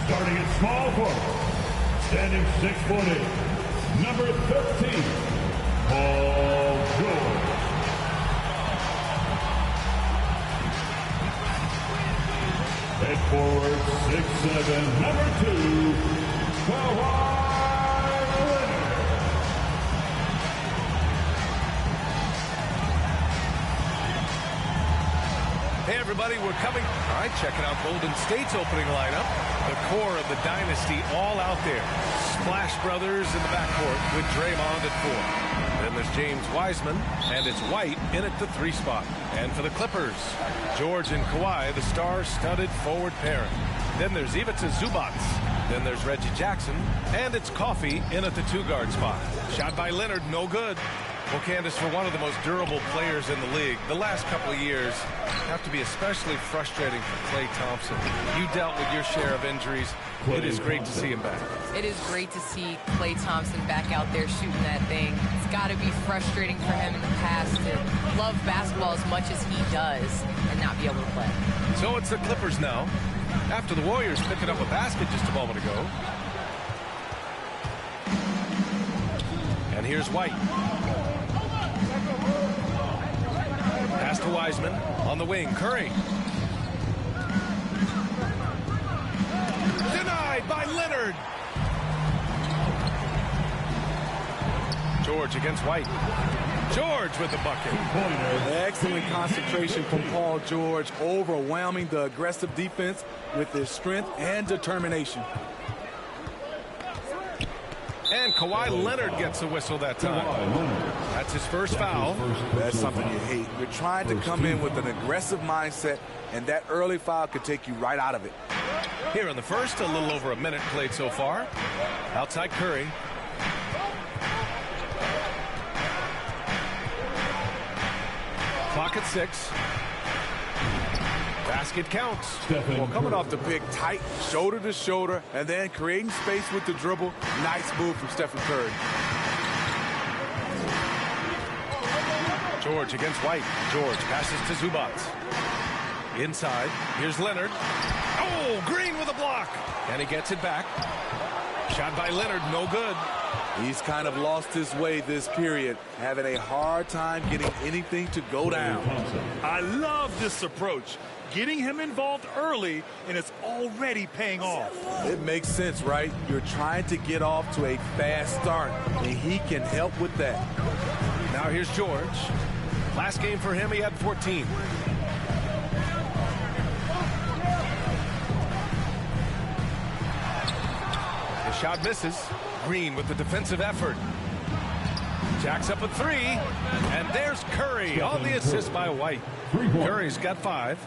Starting at small forward, standing 6'8", number 13, Paul George. Head forward, 6'7", number 2, Kawhi. Hey everybody, we're coming. All right, checking out Golden State's opening lineup. The core of the dynasty all out there. Splash Brothers in the backcourt with Draymond at 4. Then there's James Wiseman, and it's White in at the 3 spot. And for the Clippers, George and Kawhi, the star-studded forward pairing. Then there's Ivica Zubac. Then there's Reggie Jackson, and it's Coffey in at the 2-guard spot. Shot by Leonard, no good. Well, Candace, for one of the most durable players in the league, the last couple of years have to be especially frustrating for Klay Thompson. You dealt with your share of injuries. It is great to see him back. It is great to see Klay Thompson back out there shooting that thing. It's got to be frustrating for him in the past to love basketball as much as he does and not be able to play. So it's the Clippers now, after the Warriors picking up a basket just a moment ago. And here's White. Pass to Wiseman on the wing. Curry. Denied by Leonard. George against White. George with the bucket. Excellent concentration from Paul George, overwhelming the aggressive defense with his strength and determination. And Kawhi Leonard gets a whistle that time. That's his first foul. That's something you hate. You're trying to come in with an aggressive mindset, and that early foul could take you right out of it. Here in the first, a little over a minute played so far. Outside Curry. Clock at 6. Basket counts. Well, coming off the pick, tight, shoulder to shoulder, and then creating space with the dribble. Nice move from Stephen Curry. George against White. George passes to Zubac. Inside. Here's Leonard. Oh, Green with a block. And he gets it back. Shot by Leonard, no good. He's kind of lost his way this period, having a hard time getting anything to go down. I love this approach. Getting him involved early, and it's already paying off. It makes sense, right? You're trying to get off to a fast start, and he can help with that. Now here's George. Last game for him, he had 14. The shot misses. Green with the defensive effort. Jacks up a 3, and there's Curry on the assist by White. Curry's got 5.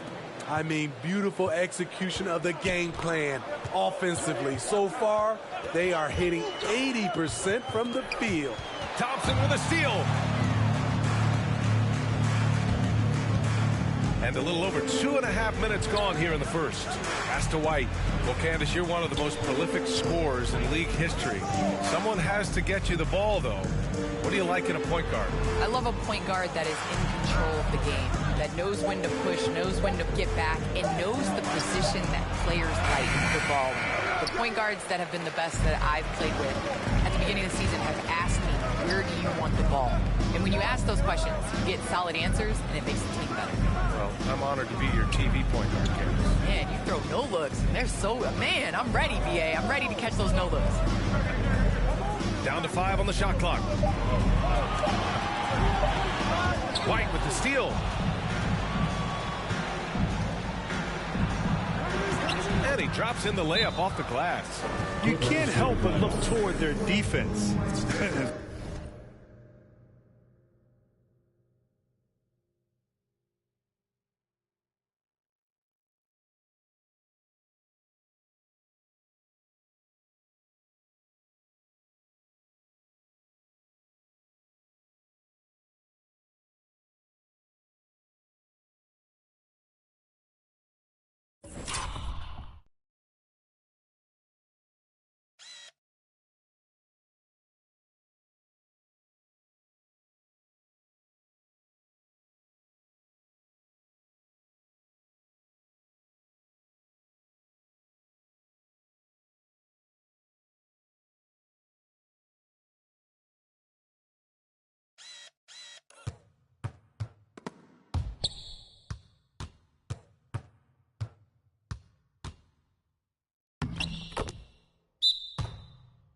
I mean, beautiful execution of the game plan offensively. So far, they are hitting 80% from the field. Thompson with a steal. And a little over 2.5 minutes gone here in the first. Pass to White. Well, Candace, you're one of the most prolific scorers in league history. Someone has to get you the ball, though. What do you like in a point guard? I love a point guard that is in control of the game, that knows when to push, knows when to get back, and knows the position that players like the ball in. The point guards that have been the best that I've played with at the beginning of the season have asked me, where do you want the ball? And when you ask those questions, you get solid answers, and it makes the team better. Well, I'm honored to be your TV point guard, Candace. Man, you throw no-looks, and they're so... Man, I'm ready, BA. I'm ready to catch those no-looks. Down to 5 on the shot clock. White with the steal. And he drops in the layup off the glass. You can't help but look toward their defense.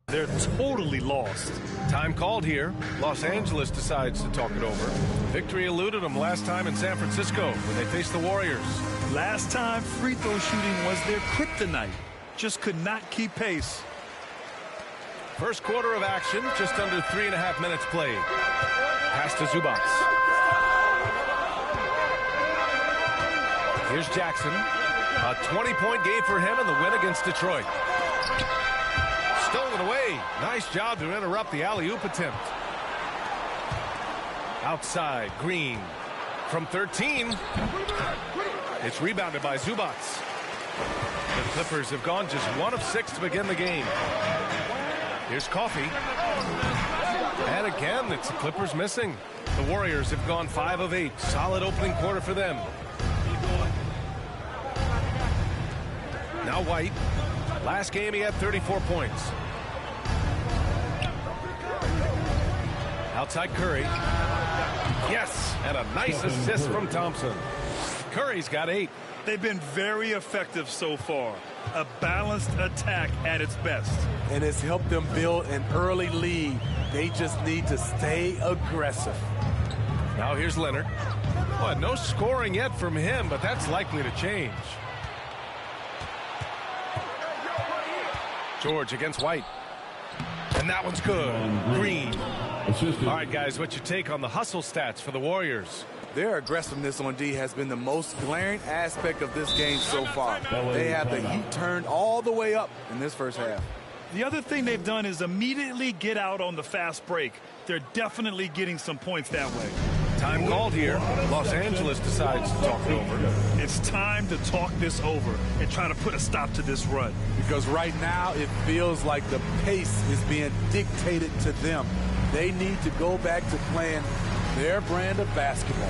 They're totally lost. Time called here. Los Angeles decides to talk it over. Victory eluded them last time in San Francisco when they faced the Warriors. Last time, free throw shooting was their kryptonite. Just could not keep pace. First quarter of action, just under 3.5 minutes played. Pass to Zubac. Here's Jackson. A 20-point game for him in the win against Detroit. Stolen away. Nice job to interrupt the alley-oop attempt. Outside, Green. From 13. It's rebounded by Zubac. The Clippers have gone just 1 of 6 to begin the game. Here's Coffey. And again, it's the Clippers missing. The Warriors have gone 5 of 8. Solid opening quarter for them. Now White. Last game he had 34 points. Outside Curry. Yes, and a nice assist from Thompson. Curry's got 8. They've been very effective so far. A balanced attack at its best. And it's helped them build an early lead. They just need to stay aggressive. Now here's Leonard. Well, no scoring yet from him, but that's likely to change. George against White. And that one's good. Green. All right, guys, what's your take on the hustle stats for the Warriors? Their aggressiveness on D has been the most glaring aspect of this game so far. They have the heat turned all the way up in this first half. The other thing they've done is immediately get out on the fast break. They're definitely getting some points that way. Time called here. Los Angeles decides to talk it over. It's time to talk this over and try to put a stop to this run. Because right now it feels like the pace is being dictated to them. They need to go back to playing their brand of basketball.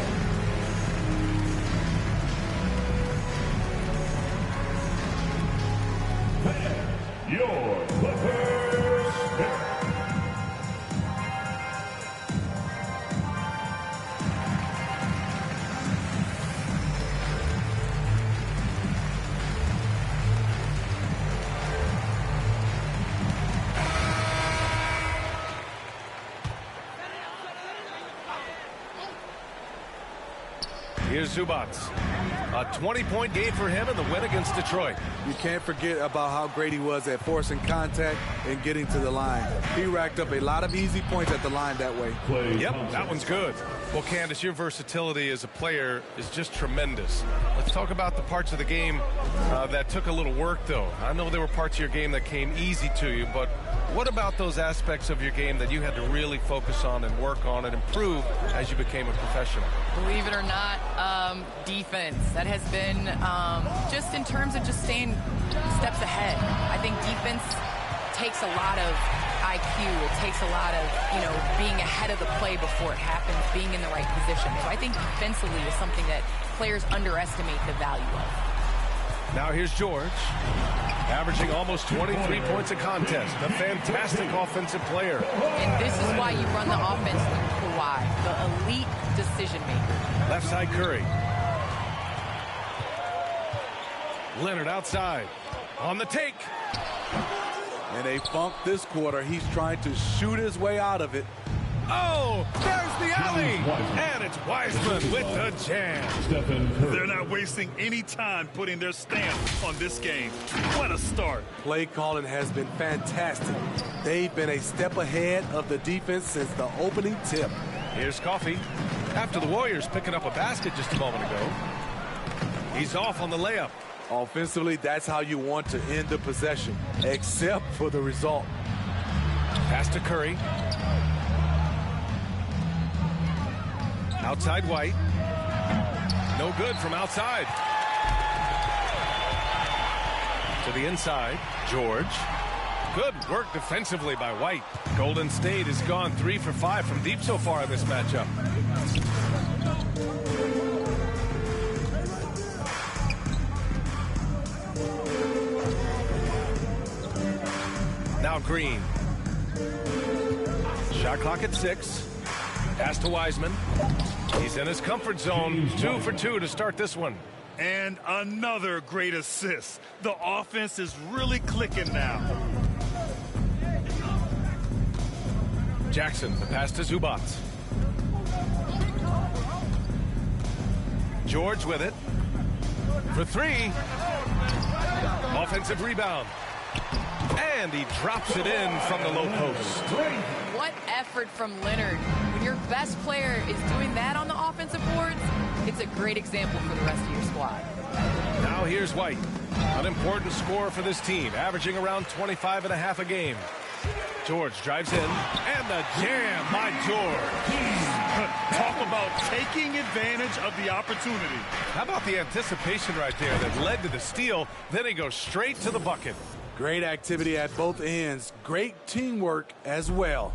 Your Clippers pick. Here's Zubac. A 20-point game for him in the win against Detroit. You can't forget about how great he was at forcing contact and getting to the line. He racked up a lot of easy points at the line that way. Yep, that one's good. Well, Candace, your versatility as a player is just tremendous. Let's talk about the parts of the game that took a little work, though. I know there were parts of your game that came easy to you, but what about those aspects of your game that you had to really focus on and work on and improve as you became a professional? Believe it or not, defense. That has been just in terms of just staying steps ahead. I think defense takes a lot of IQ. It takes a lot of, being ahead of the play before it happens, being in the right position. So I think defensively is something that players underestimate the value of. Now here's George, averaging almost 23 points a contest. A fantastic offensive player. And this is why you run the offense through Kawhi, the elite decision maker. Left side Curry. Leonard outside. On the take. And they funked this quarter. He's trying to shoot his way out of it. Oh, there's the alley. And it's Wiseman with the jam. They're not wasting any time putting their stamp on this game. What a start. Play calling has been fantastic. They've been a step ahead of the defense since the opening tip. Here's Coffey. After the Warriors picking up a basket just a moment ago. He's off on the layup. Offensively, that's how you want to end the possession, except for the result. Pass to Curry. Outside White. No good from outside. To the inside, George. Good work defensively by White. Golden State has gone 3 for 5 from deep so far in this matchup. Now Green. Shot clock at 6. Pass to Wiseman. He's in his comfort zone. 2 for 2 to start this one. And another great assist. The offense is really clicking now. Jackson, the pass to Zubac. George with it. For three. Offensive rebound. And he drops it in from the low post. What effort from Leonard. When your best player is doing that on the offensive boards, it's a great example for the rest of your squad. Now here's White. An important scorer for this team, averaging around 25.5 a game. George drives in, and the jam by George. Talk about taking advantage of the opportunity. How about the anticipation right there that led to the steal? Then he goes straight to the bucket. Great activity at both ends. Great teamwork as well.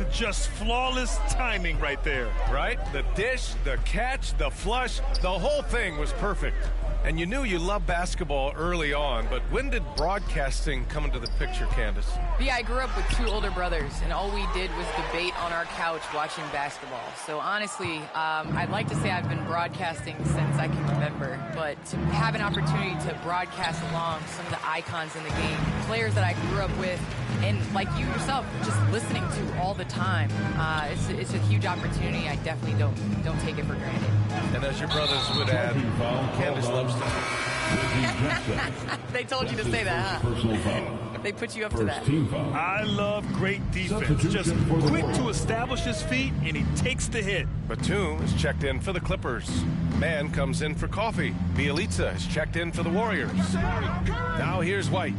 Just flawless timing right there. Right? The dish, the catch, the flush, the whole thing was perfect. And you knew you loved basketball early on, but when did broadcasting come into the picture, Candace? Yeah, I grew up with two older brothers, and all we did was debate on our couch watching basketball. So honestly, I'd like to say I've been broadcasting since I can remember, but to have an opportunity to broadcast along some of the icons in the game, players that I grew up with, and like you yourself, just listening to all the time, it's a huge opportunity. I definitely don't take it for granted. And as your brothers would add, Candace loves to. They told you to say that, huh? They put you up to that. I love great defense. Just quick to establish his feet, and he takes the hit. Batum is checked in for the Clippers. Man comes in for coffee. Bielitsa is checked in for the Warriors. Now here's White.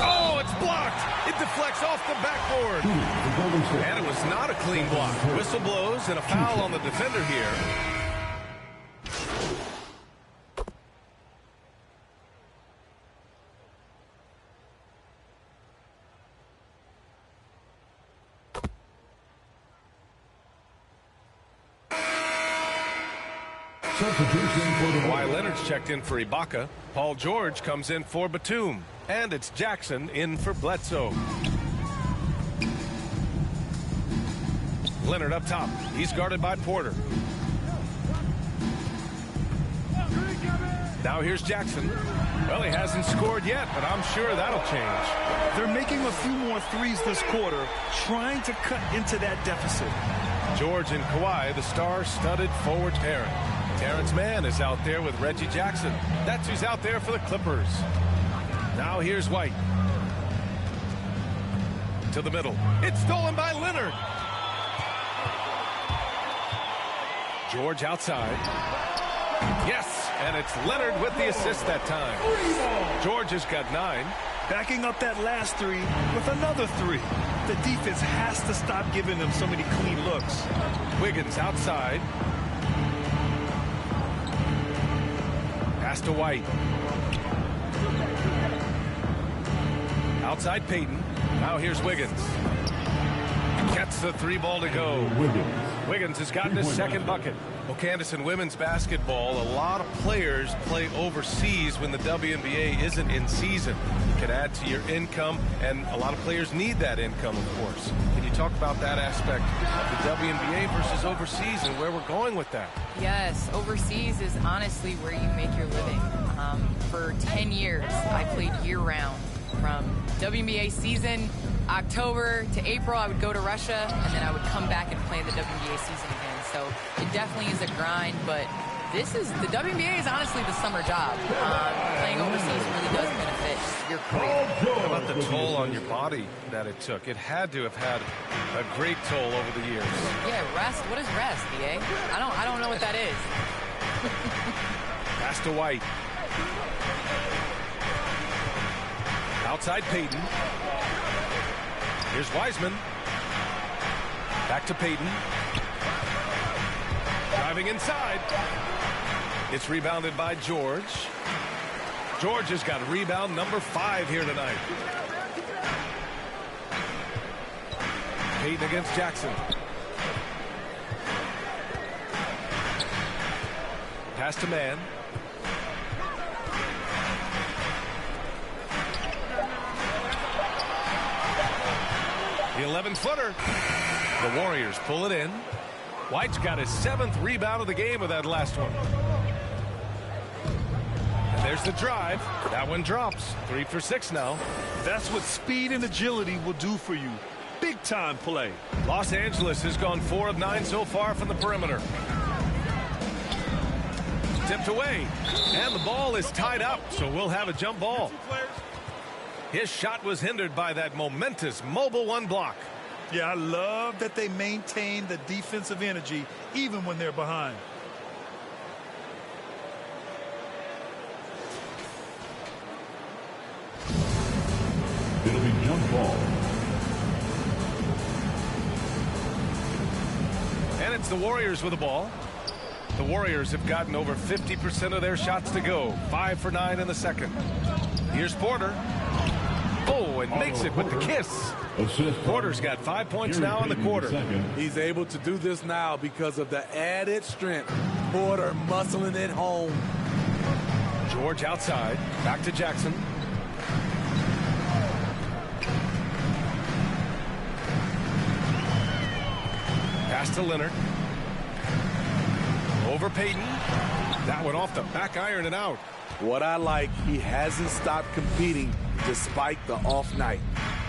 Oh, it's blocked. It deflects off the backboard. And it was not a clean block. Whistle blows and a foul on the defender here. Kawhi Leonard's checked in for Ibaka. Paul George comes in for Batum. And it's Jackson in for Bledsoe. Leonard up top. He's guarded by Porter. Now here's Jackson. Well, he hasn't scored yet, but I'm sure that'll change. They're making a few more threes this quarter, trying to cut into that deficit. George and Kawhi, the star-studded forward pairing. Terrence Mann is out there with Reggie Jackson. That's who's out there for the Clippers. Now here's White. To the middle. It's stolen by Leonard. George outside. Yes, and it's Leonard with the assist that time. George has got 9. Backing up that last three with another 3. The defense has to stop giving them so many clean looks. Wiggins outside. Pass to White. Outside Payton. Now here's Wiggins. Gets the 3 ball to go. Wiggins has gotten his second bucket. Well, Candace, in women's basketball, a lot of players play overseas when the WNBA isn't in season. It can add to your income, and a lot of players need that income, of course. Can you talk about that aspect of the WNBA versus overseas and where we're going with that? Yes, overseas is honestly where you make your living. For 10 years, I played year-round. From WNBA season, October to April, I would go to Russia, and then I would come back and play the WNBA season again. So it definitely is a grind, but the WNBA is honestly the summer job. Playing overseas really does benefit your career. What about the toll on your body that it took? It had to have had a great toll over the years. Yeah, rest. What is rest, BA? I don't know what that is. Pass to White. Outside Payton. Here's Wiseman. Back to Payton. Driving inside. It's rebounded by George. George has got rebound number 5 here tonight. Payton against Jackson. Pass to Mann. The 11-footer. The Warriors pull it in. White's got his 7th rebound of the game with that last one. And There's the drive. That one drops. 3 for 6 now. That's what speed and agility will do for you. Big time play. Los Angeles has gone 4 of 9 so far from the perimeter. Tipped away. And the ball is tied up, so we'll have a jump ball. His shot was hindered by that momentous mobile one block. Yeah, I love that they maintain the defensive energy even when they're behind. It'll be jump ball. And it's the Warriors with the ball. The Warriors have gotten over 50% of their shots to go. 5 for 9 in the second. Here's Porter. Oh, and makes it with the kiss. Porter's got 5 points now in the quarter. He's able to do this now because of the added strength. Porter muscling it home. George outside. Back to Jackson. Pass to Leonard. Over Payton. That one off the back iron and out. What I like, he hasn't stopped competing despite the off night.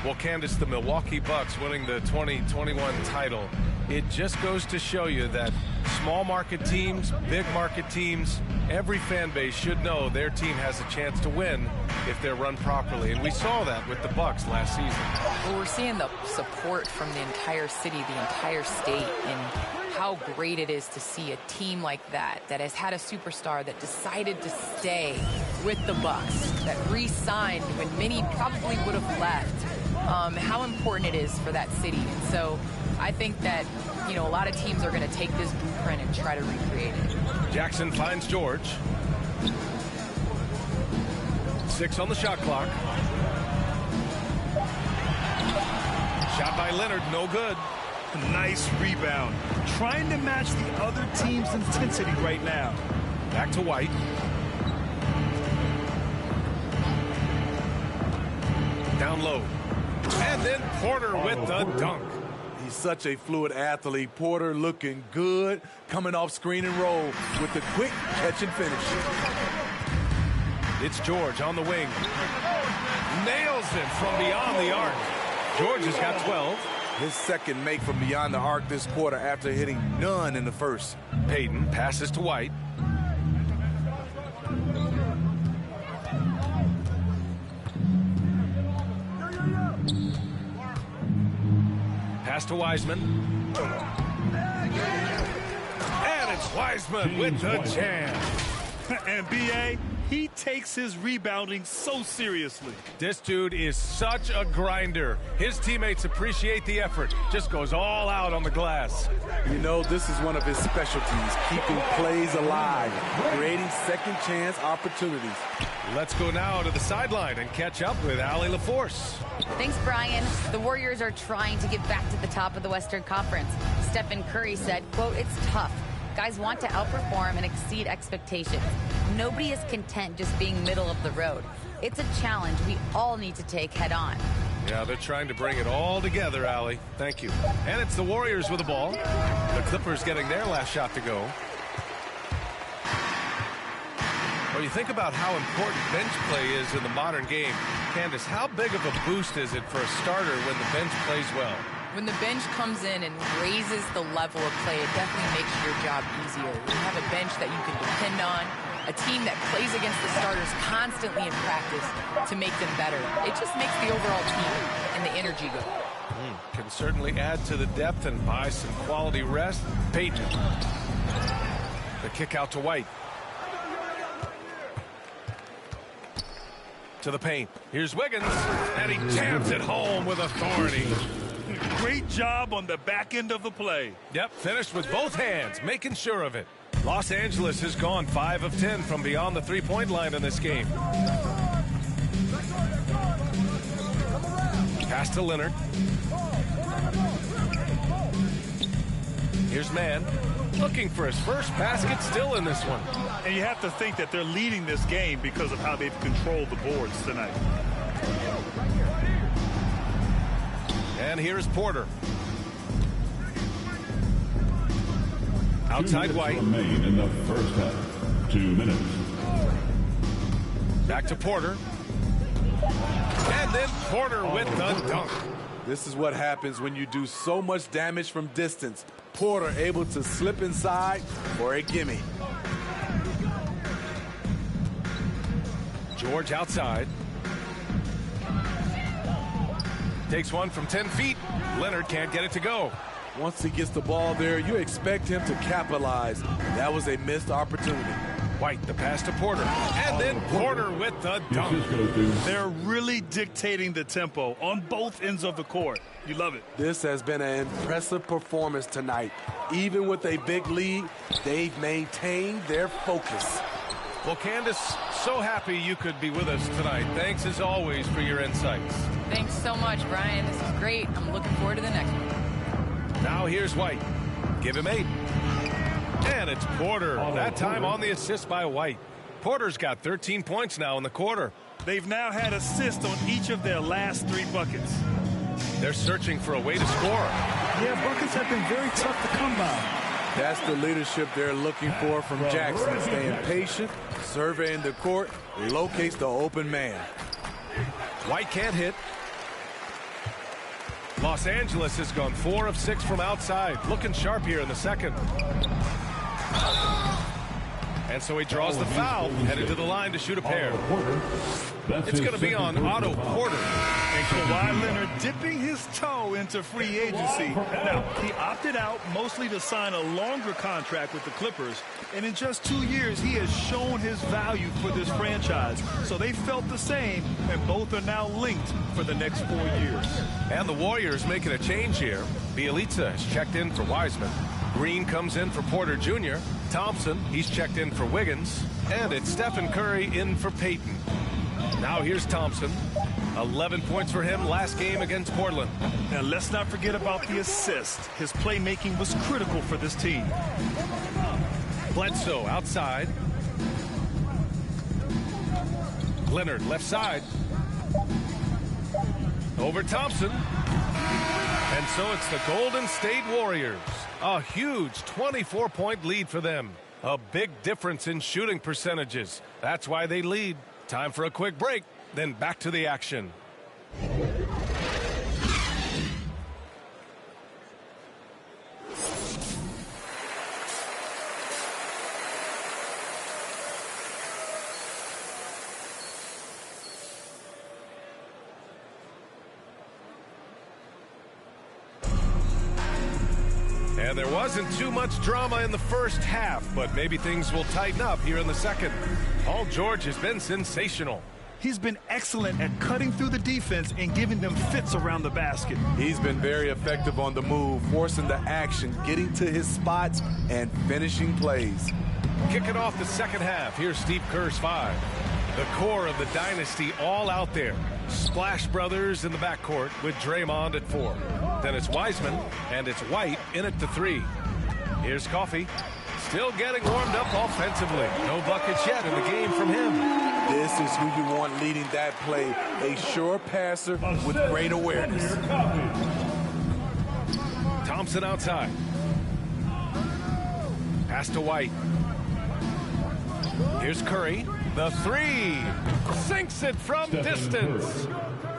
Well, Candace, the Milwaukee Bucks winning the 2021 title, it just goes to show you that small market teams, big market teams, every fan base should know their team has a chance to win if they're run properly. And we saw that with the Bucks last season. Well, we're seeing the support from the entire city, the entire state, and how great it is to see a team like that has had a superstar that decided to stay with the Bucks, that re-signed when many probably would have left. How important it is for that city. And so I think that, you know, a lot of teams are going to take this blueprint and try to recreate it. Jackson finds George. 6 on the shot clock. Shot by Leonard, no good. Nice rebound. Trying to match the other team's intensity right now. Back to White. Down low. And then Porter with the dunk. He's such a fluid athlete. Porter looking good, coming off screen and roll with the quick catch and finish. It's George on the wing. Nails it from beyond the arc. George has got 12. His second make from beyond the arc this quarter after hitting none in the first. Payton passes to White. Pass to Wiseman. And it's Wiseman with the jam. And B.A., he takes his rebounding so seriously. This dude is such a grinder. His teammates appreciate the effort. Just goes all out on the glass. You know, this is one of his specialties, keeping plays alive, creating second chance opportunities. Let's go now to the sideline and catch up with Allie LaForce. Thanks, Brian. The Warriors are trying to get back to the top of the Western Conference. Stephen Curry said, quote, "It's tough. Guys want to outperform and exceed expectations. Nobody is content just being middle of the road. It's a challenge we all need to take head on." Yeah, they're trying to bring it all together, Allie. Thank you. And it's the Warriors with the ball. The Clippers getting their last shot to go. Well, you think about how important bench play is in the modern game. Candace, how big of a boost is it for a starter when the bench plays well? When the bench comes in and raises the level of play, it definitely makes your job easier. You have a bench that you can depend on, a team that plays against the starters constantly in practice to make them better. It just makes the overall team and the energy go. Can certainly add to the depth and buy some quality rest. Payton. The kick out to White. To the paint. Here's Wiggins, and he jams it home with authority. Great job on the back end of the play. Yep, finished with both hands, making sure of it. Los Angeles has gone 5 of 10 from beyond the three-point line in this game. Pass to Leonard. Here's Mann, looking for his first basket, still in this one. And you have to think that they're leading this game because of how they've controlled the boards tonight. And here's Porter. Outside White. Remain in the first half. 2 minutes. Back to Porter. And then Porter with the dunk. This is what happens when you do so much damage from distance. Porter able to slip inside for a gimme. George outside. Takes one from 10 feet. Leonard can't get it to go. Once he gets the ball there, you expect him to capitalize. That was a missed opportunity. White, the pass to Porter. And then Porter with the dunk. They're really dictating the tempo on both ends of the court. You love it. This has been an impressive performance tonight. Even with a big lead, they've maintained their focus. Well, Candace, so happy you could be with us tonight. Thanks, as always, for your insights. Thanks so much, Brian. This is great. I'm looking forward to the next one. Now here's White. Give him 8. And it's Porter. That time on the assist by White. Porter's got 13 points now in the quarter. They've now had assists on each of their last 3 buckets. They're searching for a way to score. Yeah, buckets have been very tough to come by. That's the leadership they're looking for from Jackson. Staying patient, surveying the court, locates the open man. White can't hit. Los Angeles has gone 4 of 6 from outside. Looking sharp here in the second. And so he draws the foul, headed to the line to shoot a pair. It's going to be on Otto Porter. And Kawhi Leonard dipping his toe into free agency. Now, he opted out mostly to sign a longer contract with the Clippers. And in just 2 years, he has shown his value for this franchise. So they felt the same, and both are now linked for the next 4 years. And the Warriors making a change here. Bielitsa has checked in for Wiseman. Green comes in for Porter Jr. Thompson, he's checked in for Wiggins. And it's Stephen Curry in for Payton. Now here's Thompson. 11 points for him last game against Portland. And let's not forget about the assist. His playmaking was critical for this team. Bledsoe outside. Leonard left side. Over Thompson. And so it's the Golden State Warriors. A huge 24-point lead for them. A big difference in shooting percentages. That's why they lead. Time for a quick break, then back to the action. And there wasn't too much drama in the first half, but maybe things will tighten up here in the second. Paul George has been sensational. He's been excellent at cutting through the defense and giving them fits around the basket. He's been very effective on the move, forcing the action, getting to his spots, and finishing plays. Kicking off the second half, here's Steve Kerr's 5. The core of the dynasty all out there. Splash Brothers in the backcourt with Draymond at 4. Then it's Wiseman, and it's White in at the 3. Here's Coffey. Still getting warmed up offensively. No buckets yet in the game from him. This is who you want leading that play. A sure passer with great awareness. Thompson outside. Pass to White. Here's Curry. The 3. Sinks it from distance.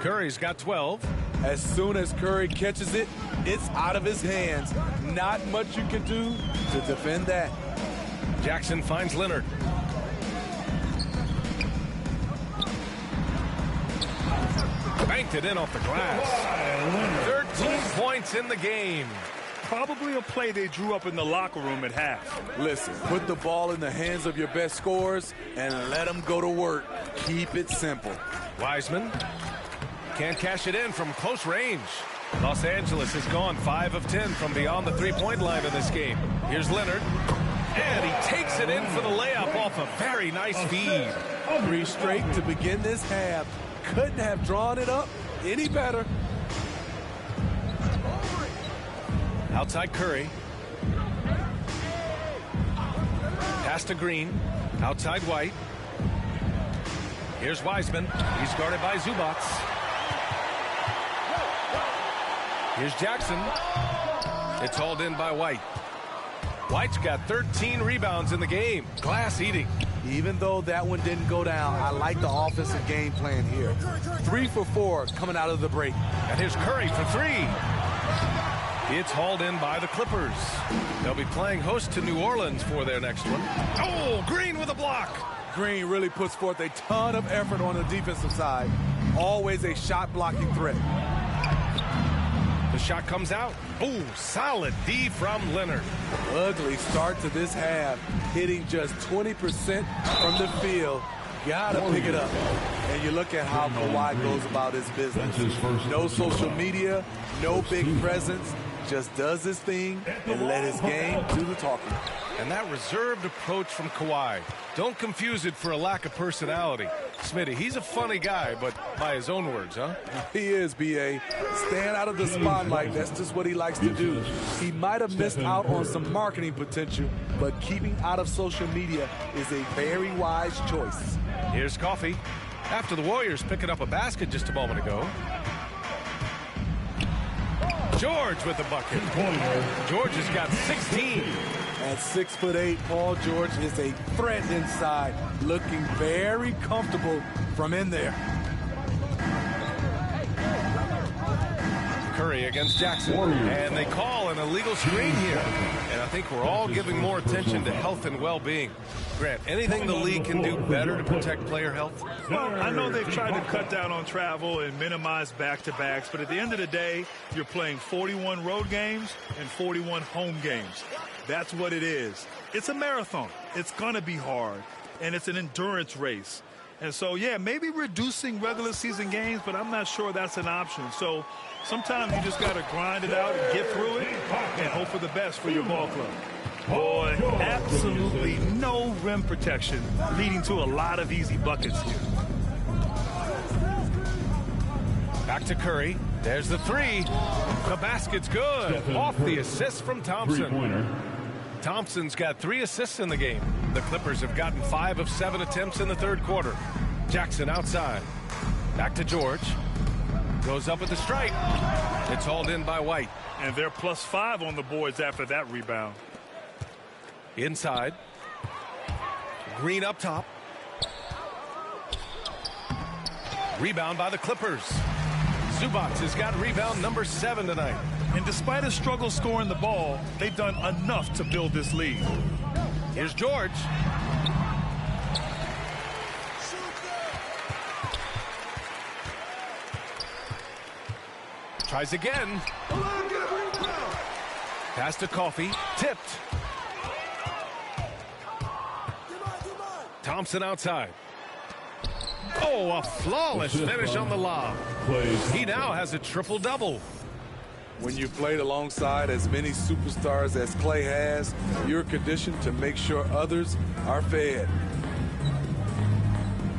Curry's got 12. As soon as Curry catches it, it's out of his hands. Not much you can do to defend that. Jackson finds Leonard. Banked it in off the glass. 13 points in the game. Probably a play they drew up in the locker room at half. Listen, put the ball in the hands of your best scorers and let them go to work. Keep it simple. Wiseman can't cash it in from close range. Los Angeles has gone 5 of 10 from beyond the three-point line in this game. Here's Leonard. And he takes it in for the layup off a very nice feed. 3 straight to begin this half. Couldn't have drawn it up any better. Outside Curry. Pass to Green. Outside White. Here's Wiseman. He's guarded by Zubac. Here's Jackson. It's hauled in by White. White's got 13 rebounds in the game. Glass eating. Even though that one didn't go down, I like the offensive game plan here. 3 for 4 coming out of the break. And here's Curry for 3. It's hauled in by the Clippers. They'll be playing host to New Orleans for their next one. Oh, Green with a block. Green really puts forth a ton of effort on the defensive side. Always a shot blocking threat. The shot comes out. Oh, solid D from Leonard. Ugly start to this half. Hitting just 20% from the field. Gotta pick it up. And you look at how Kawhi goes about his business. No social media, no big presence. Just does his thing and let his game do the talking. And that reserved approach from Kawhi. Don't confuse it for a lack of personality. Smitty, he's a funny guy, but by his own words, huh? He is, B.A. Stand out of the spotlight. That's just what he likes to do. He might have missed out on some marketing potential, but keeping out of social media is a very wise choice. Here's Coffee. After the Warriors picking up a basket just a moment ago. George with the bucket. George has got 16. At 6'8", Paul George is a threat inside, looking very comfortable from in there. Curry against Jackson, and they call an illegal screen here. And I think we're all giving more attention to health and well-being. Grant, anything the league can do better to protect player health? Well, I know they've tried to cut down on travel and minimize back-to-backs, but at the end of the day, you're playing 41 road games and 41 home games. That's what it is. It's a marathon. It's going to be hard, and it's an endurance race. And so, yeah, maybe reducing regular season games, but I'm not sure that's an option. So sometimes you just got to grind it out and get through it and hope for the best for your ball club. Boy, absolutely no rim protection, leading to a lot of easy buckets here. Back to Curry. There's the 3. The basket's good. Off the assist from Thompson. Thompson's got 3 assists in the game. The Clippers have gotten 5 of 7 attempts in the third quarter. Jackson outside. Back to George. Goes up at the stripe. It's hauled in by White. And they're +5 on the boards after that rebound. Inside. Green up top. Rebound by the Clippers. Zubac has got rebound number 7 tonight. And despite a struggle scoring the ball, they've done enough to build this lead. Here's George. Tries again. Pass to Coffee. Tipped. Thompson outside. Oh, a flawless finish on the lob. He now has a triple-double. When you played alongside as many superstars as Clay has, you're conditioned to make sure others are fed.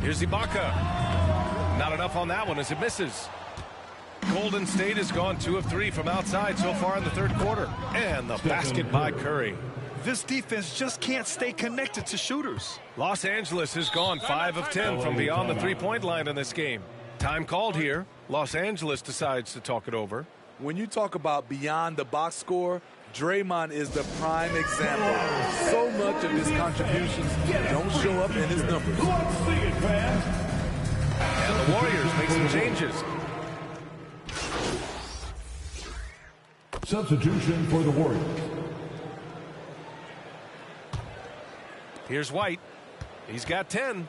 Here's Ibaka. Not enough on that one as it misses. Golden State has gone 2 of 3 from outside so far in the third quarter. And the basket by Curry. This defense just can't stay connected to shooters. Los Angeles has gone 5 of 10 from beyond the three-point line in this game. Time called here. Los Angeles decides to talk it over. When you talk about beyond the box score, Draymond is the prime example. So much of his contributions don't show up in his numbers. And the Warriors make some changes. Substitution for the Warriors. Here's White. He's got 10.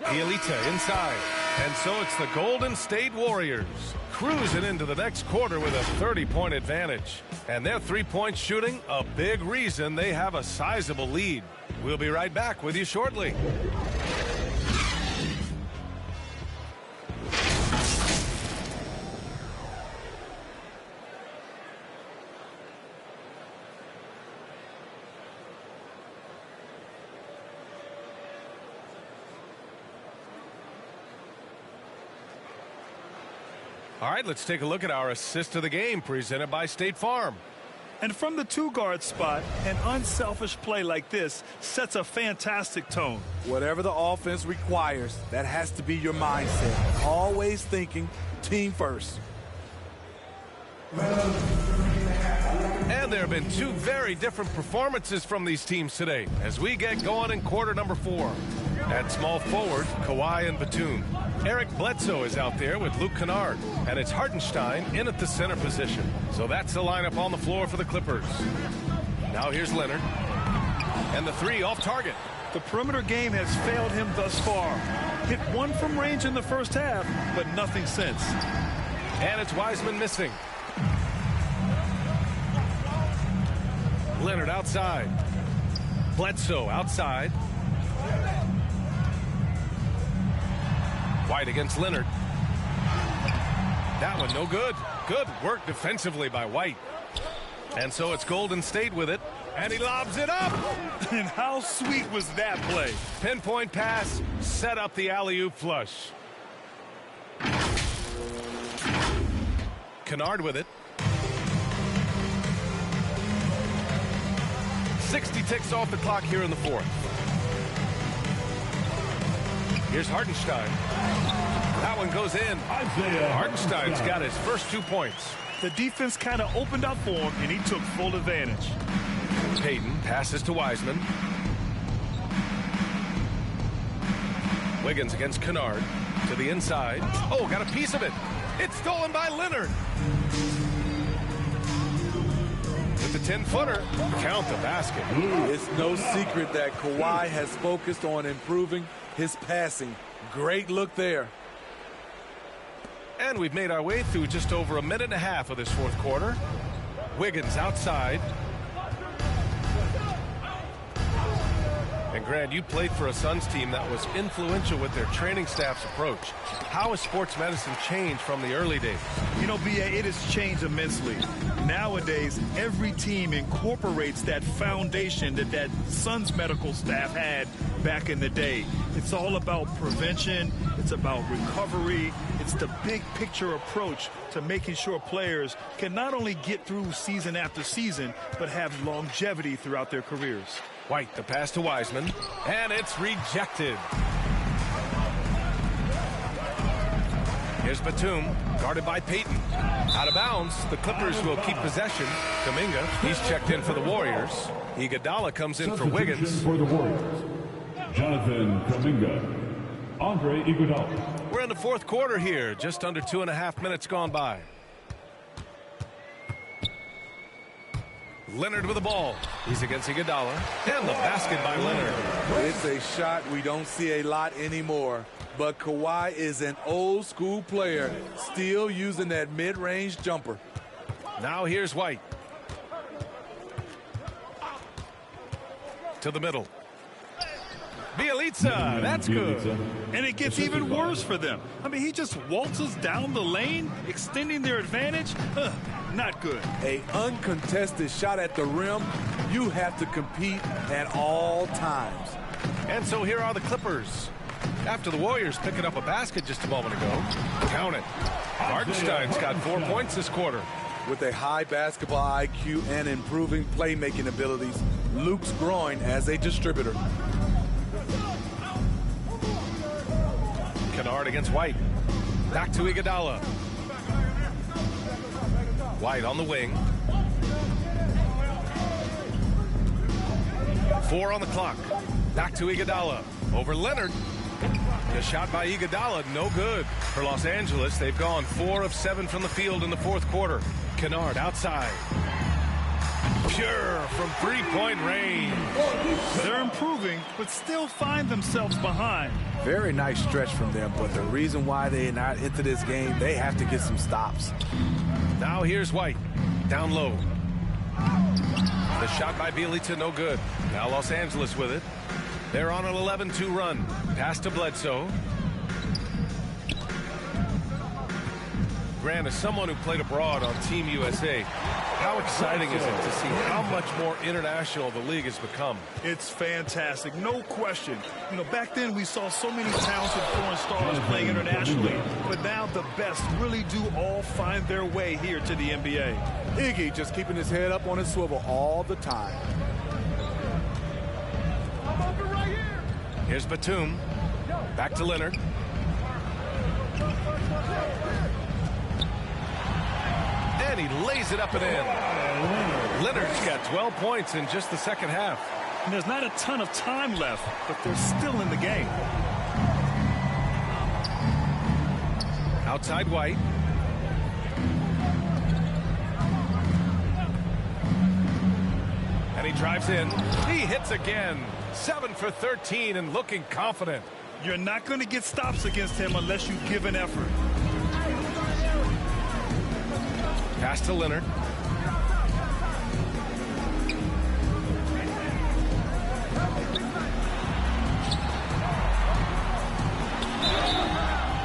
Ielita inside. And so it's the Golden State Warriors cruising into the next quarter with a 30-point advantage. And their three-point shooting, a big reason they have a sizable lead. We'll be right back with you shortly. All right, let's take a look at our assist of the game presented by State Farm. And from the two-guard spot, an unselfish play like this sets a fantastic tone. Whatever the offense requires, that has to be your mindset. Always thinking team first. And there have been two very different performances from these teams today as we get going in quarter number 4. At small forward, Kawhi and Batum. Eric Bledsoe is out there with Luke Kennard, and it's Hartenstein in at the center position. So that's the lineup on the floor for the Clippers. Now here's Leonard, and the three off target. The perimeter game has failed him thus far. Hit one from range in the first half, but nothing since. And it's Wiseman missing. Leonard outside. Bledsoe outside. White against Leonard. That one no good. Good work defensively by White. And so it's Golden State with it. And he lobs it up. And how sweet was that play? Pinpoint pass, set up the alley-oop flush. Kennard with it. 60 ticks off the clock here in the fourth. Here's Hartenstein. That one goes in. Hartenstein's got his first 2 points. The defense kind of opened up for him, and he took full advantage. Payton passes to Wiseman. Wiggins against Kennard to the inside. Oh, got a piece of it. It's stolen by Leonard. With the 10-footer, count the basket. It's no secret that Kawhi has focused on improving his passing. Great look there. And we've made our way through just over a minute and a half of this fourth quarter. Wiggins outside. And Grant, you played for a Suns team that was influential with their training staff's approach. How has sports medicine changed from the early days? You know, B.A., it has changed immensely. Nowadays, every team incorporates that foundation that Suns medical staff had back in the day. It's all about prevention. It's about recovery. It's the big picture approach to making sure players can not only get through season after season, but have longevity throughout their careers. White, the pass to Wiseman, and it's rejected. Here's Batum, guarded by Payton. Out of bounds, the Clippers will keep possession. Kuminga, he's checked in for the Warriors. Iguodala comes in for Wiggins. For the Warriors, Jonathan Kuminga, Andre Iguodala. We're in the fourth quarter here, just under 2.5 minutes gone by. Leonard with the ball. He's against Iguodala. And the basket by Leonard. It's a shot we don't see a lot anymore. But Kawhi is an old school player, still using that mid-range jumper. Now here's White. To the middle. Bielitsa, that's good. And it gets even worse for them. I mean, he just waltzes down the lane, extending their advantage. Not good. A uncontested shot at the rim, you have to compete at all times. And so here are the Clippers. After the Warriors picking up a basket just a moment ago. Count it. Hartenstein's got 4 points this quarter. With a high basketball IQ and improving playmaking abilities, Luke's growing as a distributor. Kennard against White. Back to Iguodala. White on the wing. 4 on the clock. Back to Iguodala. Over Leonard. The shot by Iguodala, no good. For Los Angeles, they've gone 4 of 7 from the field in the fourth quarter. Kennard outside. Pure from three-point range. They're improving, but still find themselves behind. Very nice stretch from them, but the reason why they're not into this game, they have to get some stops. Now here's White. Down low. The shot by Bielitsa, no good. Now Los Angeles with it. They're on an 11-2 run. Pass to Bledsoe. Grant, as someone who played abroad on Team USA, how exciting is it to see how much more international the league has become? It's fantastic, no question. You know, back then we saw so many talented foreign stars playing internationally, but now the best really do all find their way here to the NBA. Iggy just keeping his head up on his swivel all the time. Here's Batum. Back to Leonard. And he lays it up and in. Leonard's got 12 points in just the second half. And there's not a ton of time left, but they're still in the game. Outside White. And he drives in. He hits again. 7 for 13 and looking confident. You're not going to get stops against him unless you give an effort. Pass to Leonard.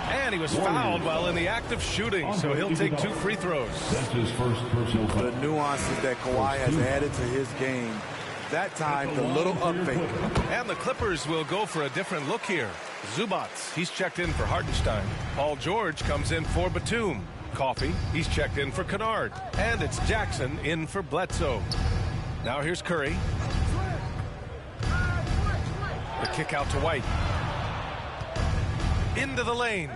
And he was fouled while in the act of shooting, so he'll take 2 free throws. That's his first personal foul. The nuances that Kawhi has added to his game. That time, the little up fake. And the Clippers will go for a different look here. Zubats, he's checked in for Hartenstein. Paul George comes in for Batum. Coffee, he's checked in for Kennard. And it's Jackson in for Bledsoe. Now here's Curry. The kick out to White. Into the lane.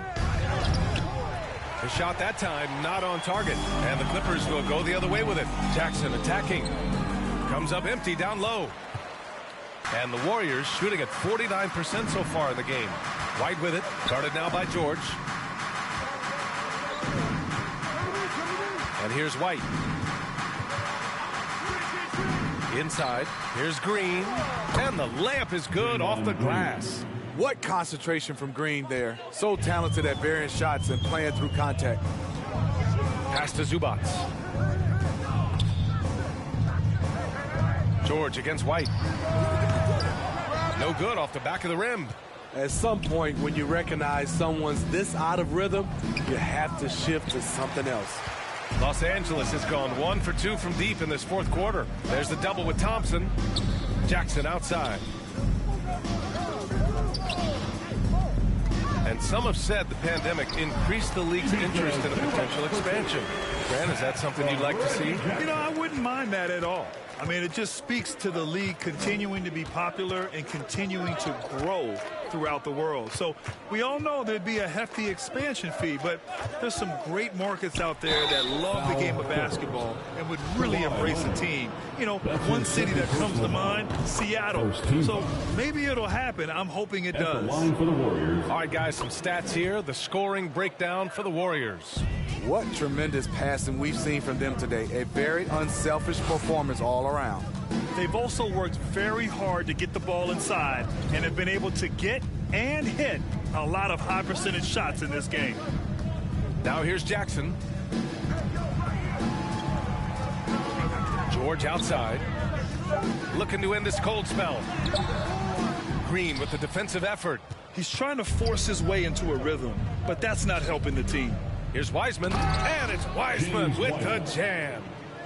The shot that time not on target. And the Clippers will go the other way with it. Jackson attacking. Comes up empty down low. And the Warriors shooting at 49% so far in the game. White with it. Guarded now by George. And here's White. Inside. Here's Green. And the layup is good off the glass. What concentration from Green there. So talented at varying shots and playing through contact. Pass to Zubats. George against White. No good off the back of the rim. At some point, when you recognize someone's this out of rhythm, you have to shift to something else. Los Angeles has gone 1 for 2 from deep in this fourth quarter. There's the double with Thompson. Jackson outside. And some have said the pandemic increased the league's interest in a potential expansion. Grant, is that something you'd like to see? You know, I wouldn't mind that at all. I mean, it just speaks to the league continuing to be popular and continuing to grow throughout the world. So we all know there'd be a hefty expansion fee, but there's some great markets out there that love the game of basketball and would really embrace a team. You know, one city that comes to mind, Seattle. So maybe it'll happen. I'm hoping it does. All right, guys, some stats here. The scoring breakdown for the Warriors. What tremendous passing we've seen from them today. A very unselfish performance all around. They've also worked very hard to get the ball inside and have been able to get and hit a lot of high percentage shots in this game. Now here's Jackson. George outside. Looking to end this cold spell. Green with the defensive effort. He's trying to force his way into a rhythm, but that's not helping the team. Here's Wiseman, and it's Wiseman with the jam.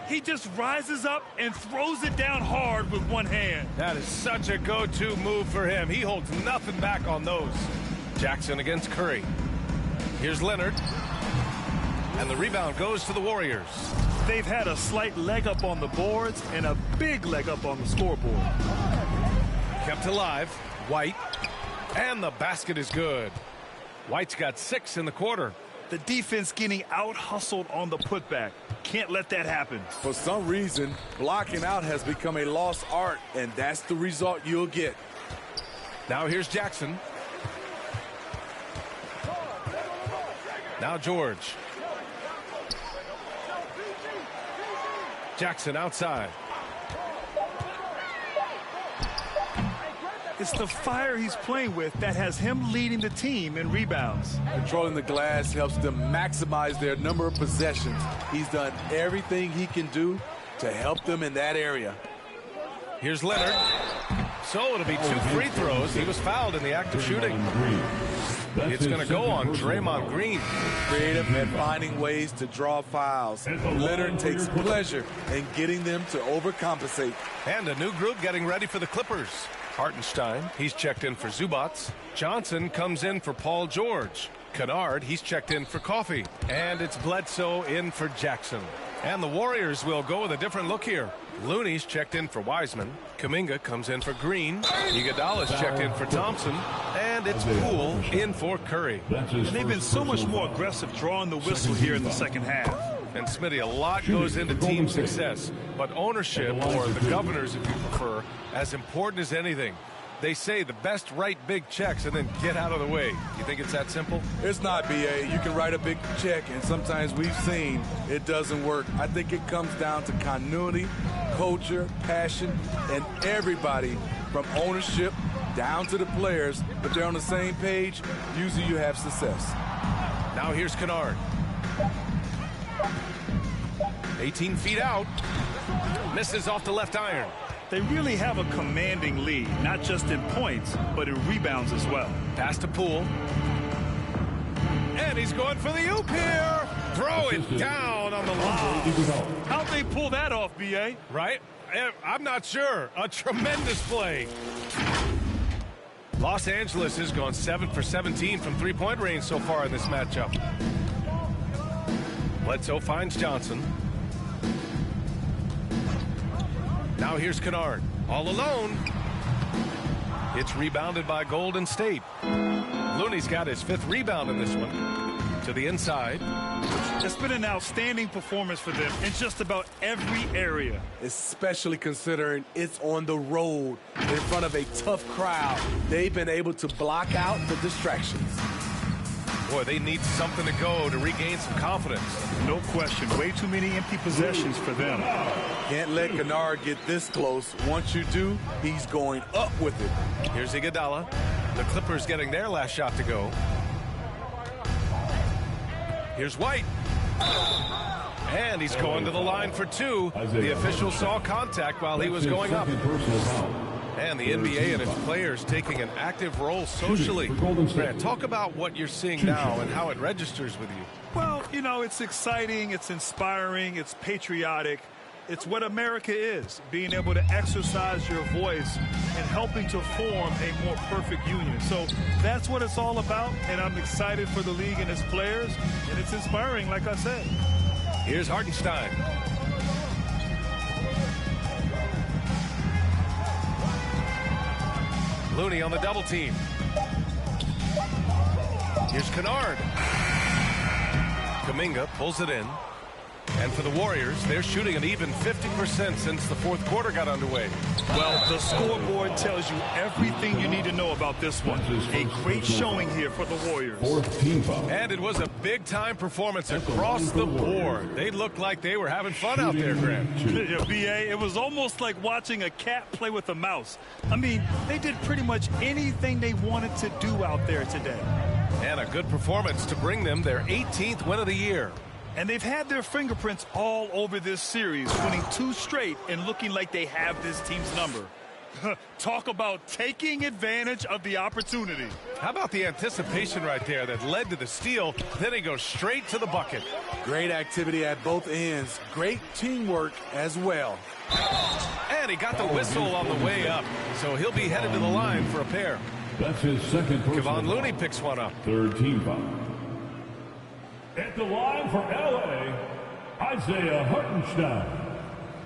He just rises up and throws it down hard with one hand. That is such a go-to move for him. He holds nothing back on those. Jackson against Curry. Here's Leonard. And the rebound goes to the Warriors. They've had a slight leg up on the boards and a big leg up on the scoreboard. Kept alive. White. And the basket is good. White's got 6 in the quarter. The defense getting out-hustled on the putback. Can't let that happen. For some reason, blocking out has become a lost art, and that's the result you'll get. Now here's Jackson. Now George. Jackson outside. It's the fire he's playing with that has him leading the team in rebounds. Controlling the glass helps them maximize their number of possessions. He's done everything he can do to help them in that area. Here's Leonard. So it'll be 2 free throws. He was fouled in the act of shooting. It's going to go on Draymond Green. Creative at finding ways to draw fouls. Leonard takes pleasure in getting them to overcompensate. And a new group getting ready for the Clippers. Hartenstein, he's checked in for Zubats. Johnson comes in for Paul George. Kennard, he's checked in for Coffee. And it's Bledsoe in for Jackson. And the Warriors will go with a different look here. Looney's checked in for Wiseman. Kuminga comes in for Green. Iguodala's checked in for Thompson. And it's Poole in for Curry. And they've been so much more aggressive drawing the whistle here in the second half. And Smitty, a lot goes into team success, but ownership, or the governors if you prefer, as important as anything. They say the best write big checks and then get out of the way. You think it's that simple? It's not, BA. You can write a big check, and sometimes we've seen it doesn't work. I think it comes down to continuity, culture, passion, and everybody from ownership down to the players. If they're on the same page, usually you have success. Now here's Kennard. 18 feet out. Misses off the left iron. They really have a commanding lead, not just in points, but in rebounds as well. Pass to Poole. And he's going for the oop here. Throw it down on the lob. How'd they pull that off, B.A.? Right? I'm not sure. A tremendous play. Los Angeles has gone 7 for 17 from three-point range so far in this matchup. Bledsoe finds Johnson. Now here's Kennard, all alone. It's rebounded by Golden State. Looney's got his 5th rebound in this one. To the inside. It's been an outstanding performance for them in just about every area. Especially considering it's on the road in front of a tough crowd. They've been able to block out the distractions. Boy, they need something to go to regain some confidence. No question. Way too many empty possessions for them. Can't let Kennard get this close. Once you do, he's going up with it. Here's Iguodala. The Clippers getting their last shot to go. Here's White. And he's going to the line for 2. The official saw contact while he was going up. And the NBA and its players taking an active role socially. Grant, talk about what you're seeing now and how it registers with you. Well, you know, it's exciting, it's inspiring, it's patriotic. It's what America is, being able to exercise your voice and helping to form a more perfect union. So that's what it's all about, and I'm excited for the league and its players, and it's inspiring, like I said. Here's Hartenstein. Looney on the double team. Here's Kennard. Kuminga pulls it in. And for the Warriors, they're shooting an even 50% since the 4th quarter got underway. Well, the scoreboard tells you everything you need to know about this one. A great showing here for the Warriors. And it was a big-time performance across the board. They looked like they were having fun out there, Grant. Yeah, B.A., it was almost like watching a cat play with a mouse. I mean, they did pretty much anything they wanted to do out there today. And a good performance to bring them their 18th win of the year. And they've had their fingerprints all over this series, winning 2 straight and looking like they have this team's number. Talk about taking advantage of the opportunity. How about the anticipation right there that led to the steal? Then he goes straight to the bucket. Great activity at both ends. Great teamwork as well. And he got the whistle on the way up. So he'll be headed to the line for a pair. That's his 2nd personal Kevon Looney picks one up. 3rd team foul. At the line for LA, Isaiah Hartenstein,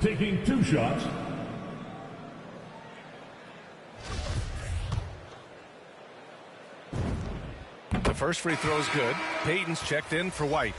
taking 2 shots. The first free throw is good. Payton's checked in for White.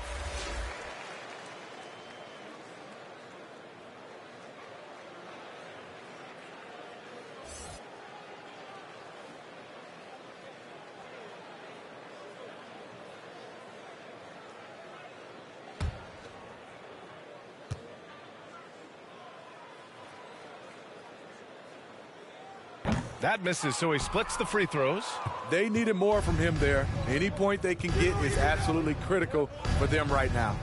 That misses, so he splits the free throws. They needed more from him there. Any point they can get is absolutely critical for them right now.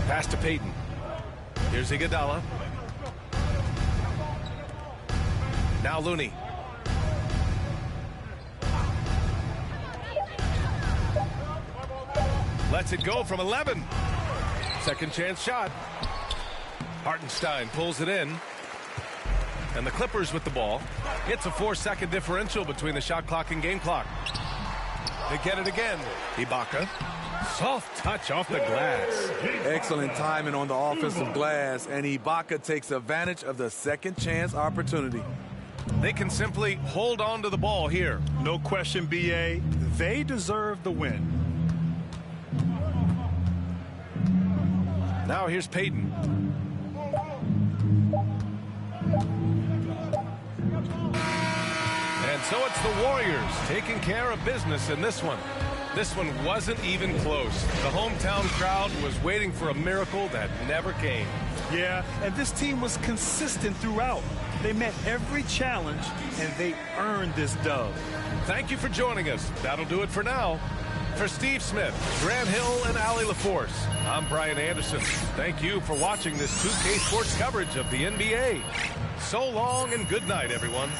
Pass to Payton. Here's Iguodala. Now Looney. Lets it go from 11. Second chance shot. Hartenstein pulls it in. And the Clippers with the ball. It's a 4-second differential between the shot clock and game clock. They get it again. Ibaka. Soft touch off the glass. Excellent timing on the offensive glass, and Ibaka takes advantage of the second chance opportunity. They can simply hold on to the ball here. No question, B.A. They deserve the win. Now here's Peyton. And so it's the Warriors taking care of business in this one. This one wasn't even close. The hometown crowd was waiting for a miracle that never came. Yeah, and this team was consistent throughout. They met every challenge, and they earned this dub. Thank you for joining us. That'll do it for now. For Steve Smith, Grant Hill, and Allie LaForce, I'm Brian Anderson. Thank you for watching this 2K Sports coverage of the NBA. So long and good night, everyone.